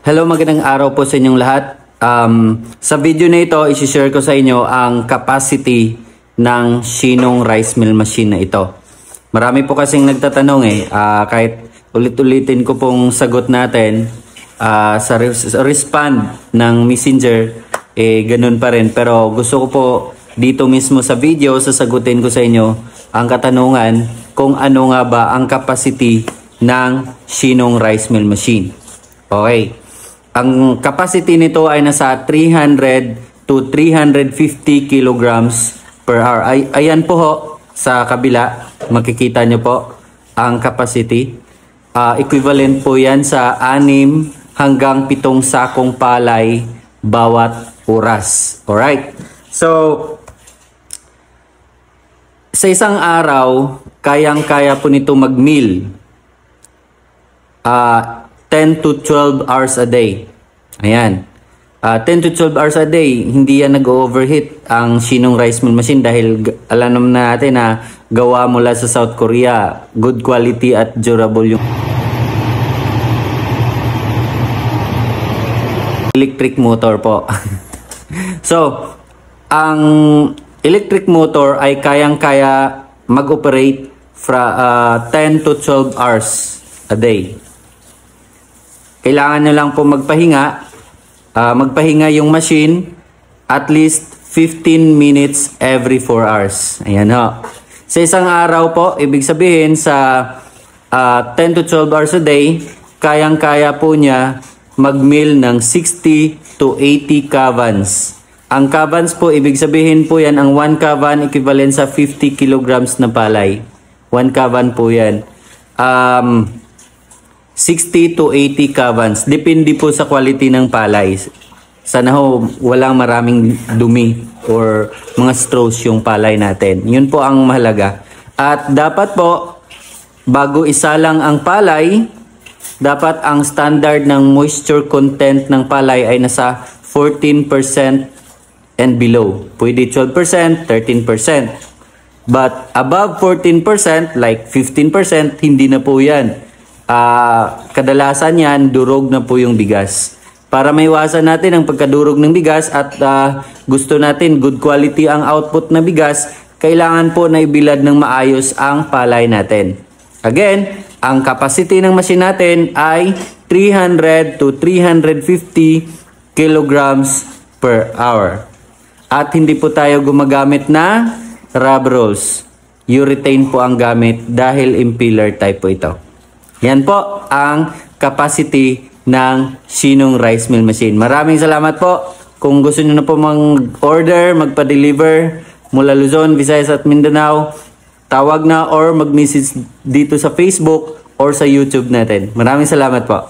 Hello, magandang araw po sa inyong lahat. Sa video na ito, isi-share ko sa inyo ang capacity ng Shinong rice mill machine na ito. Marami po kasing nagtatanong kahit ulit-ulitin ko pong sagot natin sa respond ng messenger, ganun pa rin. Pero gusto ko po dito mismo sa video, sasagutin ko sa inyo ang katanungan kung ano nga ba ang capacity ng Shinong rice mill machine. Okay. Ang capacity nito ay nasa 300 to 350 kilograms per hour. Ayan po ho, sa kabila, makikita nyo po ang capacity. Equivalent po yan sa 6 hanggang 7 sakong palay bawat oras. Alright? So, sa isang araw, kayang-kaya po nito mag-mill 10 to 12 hours a day. Ayan. 10 to 12 hours a day, hindi yan nag-overheat ang Shinong rice mill machine dahil alam naman natin na gawa mula sa South Korea. Good quality at durable yung electric motor po. So, ang electric motor ay kayang-kaya mag-operate from 10 to 12 hours a day. Kailangan nyo lang po magpahinga. Magpahinga yung machine at least 15 minutes every 4 hours. Ayan ho. Sa isang araw po, ibig sabihin sa 10 to 12 hours a day, kayang-kaya po niya mag-mill ng 60 to 80 kavans. Ang kavans po, ibig sabihin po yan, ang 1 kavan equivalent sa 50 kilograms na palay. 1 kavan po yan. 60 to 80 kavans. Depende po sa quality ng palay. Sana ho, walang maraming dumi or mga straws yung palay natin. Yun po ang mahalaga. At dapat po, bago isalang ang palay, dapat ang standard ng moisture content ng palay ay nasa 14% and below. Pwede 12%, 13%. But above 14%, like 15%, hindi na po yan. Kadalasan yan, durog na po yung bigas. Para maiwasan natin ang pagkadurog ng bigas at gusto natin good quality ang output na bigas, kailangan po na ibilad ng maayos ang palay natin. Again, ang capacity ng machine natin ay 300 to 350 kilograms per hour. At hindi po tayo gumagamit na rub rolls. Urethane po ang gamit dahil impeller type po ito. Yan po ang capacity ng Shinong rice mill machine. Maraming salamat po. Kung gusto niyo na po mag-order, magpa-deliver mula Luzon, Visayas at Mindanao, tawag na or mag-message dito sa Facebook or sa YouTube natin. Maraming salamat po.